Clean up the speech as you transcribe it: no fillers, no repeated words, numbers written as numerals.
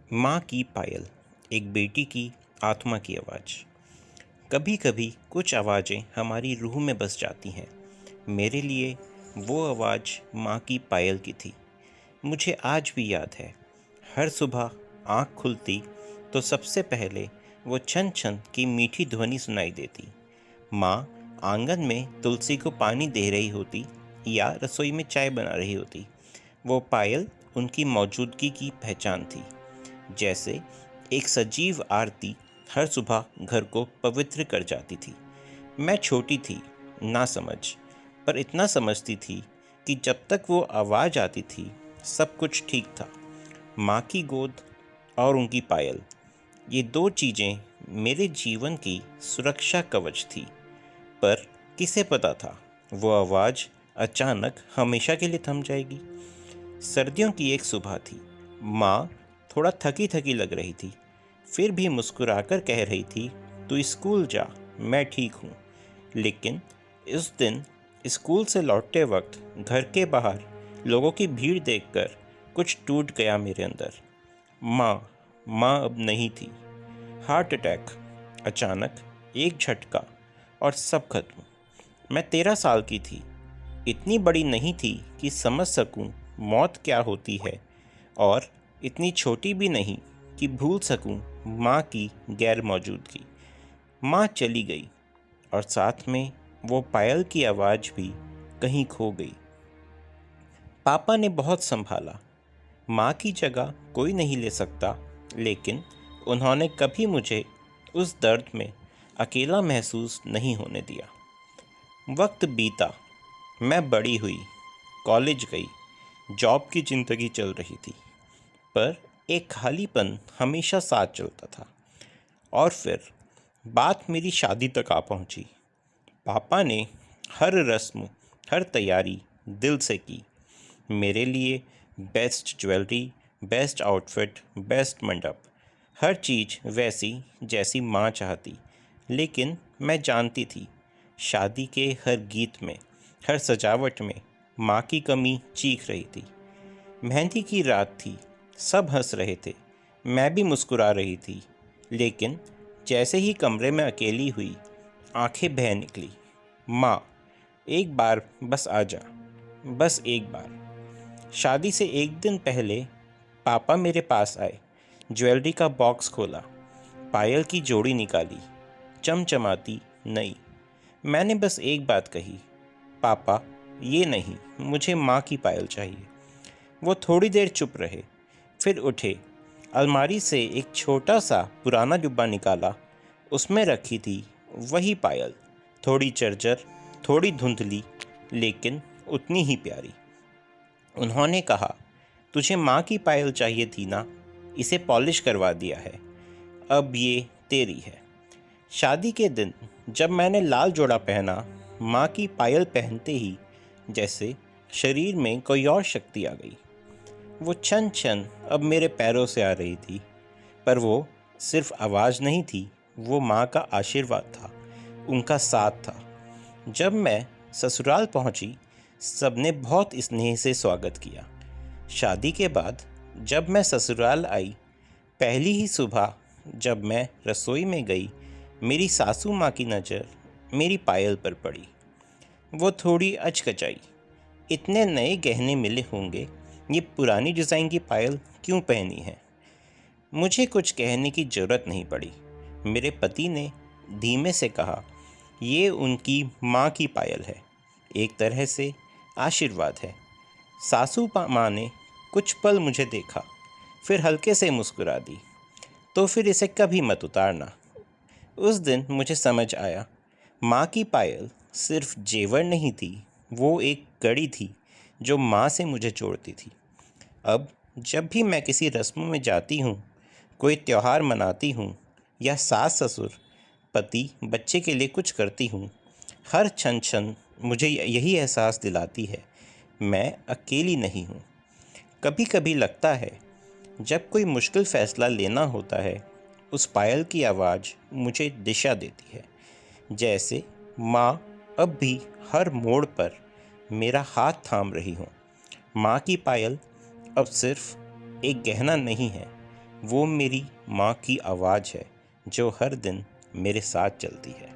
माँ की पायल, एक बेटी की आत्मा की आवाज़। कभी कभी कुछ आवाज़ें हमारी रूह में बस जाती हैं। मेरे लिए वो आवाज़ माँ की पायल की थी। मुझे आज भी याद है, हर सुबह आँख खुलती तो सबसे पहले वो छन छन की मीठी ध्वनि सुनाई देती। माँ आंगन में तुलसी को पानी दे रही होती या रसोई में चाय बना रही होती। वो पायल उनकी मौजूदगी की पहचान थी, जैसे एक सजीव आरती हर सुबह घर को पवित्र कर जाती थी। मैं छोटी थी, ना समझ, पर इतना समझती थी कि जब तक वो आवाज़ आती थी सब कुछ ठीक था। माँ की गोद और उनकी पायल, ये दो चीज़ें मेरे जीवन की सुरक्षा कवच थी। पर किसे पता था वो आवाज़ अचानक हमेशा के लिए थम जाएगी। सर्दियों की एक सुबह थी। माँ थोड़ा थकी थकी लग रही थी, फिर भी मुस्कुराकर कह रही थी, तू स्कूल जा, मैं ठीक हूँ। लेकिन इस दिन स्कूल से लौटते वक्त घर के बाहर लोगों की भीड़ देखकर कुछ टूट गया मेरे अंदर। माँ माँ अब नहीं थी। हार्ट अटैक, अचानक, एक झटका, और सब खत्म। मैं 13 साल की थी, इतनी बड़ी नहीं थी कि समझ सकूं मौत क्या होती है, और इतनी छोटी भी नहीं कि भूल सकूं माँ की गैर मौजूदगी। माँ चली गई, और साथ में वो पायल की आवाज़ भी कहीं खो गई। पापा ने बहुत संभाला, माँ की जगह कोई नहीं ले सकता, लेकिन उन्होंने कभी मुझे उस दर्द में अकेला महसूस नहीं होने दिया। वक्त बीता, मैं बड़ी हुई, कॉलेज गई, जॉब की ज़िंदगी चल रही थी, पर एक खालीपन हमेशा साथ चलता था। और फिर बात मेरी शादी तक आ पहुंची। पापा ने हर रस्म, हर तैयारी दिल से की। मेरे लिए best jewellery, best outfit, best मंडप, हर चीज़ वैसी जैसी माँ चाहती। लेकिन मैं जानती थी, शादी के हर गीत में, हर सजावट में माँ की कमी चीख रही थी। मेहंदी की रात थी, सब हंस रहे थे, मैं भी मुस्कुरा रही थी। लेकिन जैसे ही कमरे में अकेली हुई, आंखें बह निकली। माँ, एक बार बस आ जा, बस एक बार। शादी से एक दिन पहले पापा मेरे पास आए, ज्वेलरी का बॉक्स खोला, पायल की जोड़ी निकाली, चमचमाती नई। मैंने बस एक बात कही, पापा, ये नहीं, मुझे माँ की पायल चाहिए। वो थोड़ी देर चुप रहे, फिर उठे, अलमारी से एक छोटा सा पुराना डिब्बा निकाला। उसमें रखी थी वही पायल, थोड़ी चरचर, थोड़ी धुंधली, लेकिन उतनी ही प्यारी। उन्होंने कहा, तुझे माँ की पायल चाहिए थी ना, इसे पॉलिश करवा दिया है, अब ये तेरी है। शादी के दिन जब मैंने लाल जोड़ा पहना, माँ की पायल पहनते ही जैसे शरीर में कोई और शक्ति आ गई। वो छन छन अब मेरे पैरों से आ रही थी, पर वो सिर्फ आवाज़ नहीं थी, वो माँ का आशीर्वाद था, उनका साथ था। जब मैं ससुराल पहुंची, सबने बहुत स्नेह से स्वागत किया। शादी के बाद जब मैं ससुराल आई, पहली ही सुबह जब मैं रसोई में गई, मेरी सासू माँ की नज़र मेरी पायल पर पड़ी। वो थोड़ी अचकचाई, इतने नए गहने मिले होंगे, ये पुरानी डिज़ाइन की पायल क्यों पहनी है? मुझे कुछ कहने की ज़रूरत नहीं पड़ी। मेरे पति ने धीमे से कहा, ये उनकी माँ की पायल है, एक तरह से आशीर्वाद है। सासू माँ ने कुछ पल मुझे देखा, फिर हल्के से मुस्कुरा दी, तो फिर इसे कभी मत उतारना। उस दिन मुझे समझ आया, माँ की पायल सिर्फ जेवर नहीं थी, वो एक कड़ी थी जो माँ से मुझे जोड़ती थी। अब जब भी मैं किसी रस्म में जाती हूँ, कोई त्यौहार मनाती हूँ, या सास ससुर, पति बच्चे के लिए कुछ करती हूँ, हर क्षण क्षण मुझे यही एहसास दिलाती है, मैं अकेली नहीं हूँ। कभी कभी लगता है, जब कोई मुश्किल फ़ैसला लेना होता है, उस पायल की आवाज़ मुझे दिशा देती है, जैसे माँ अब भी हर मोड़ पर मेरा हाथ थाम रही हो। माँ की पायल अब सिर्फ एक गहना नहीं है, वो मेरी माँ की आवाज़ है जो हर दिन मेरे साथ चलती है।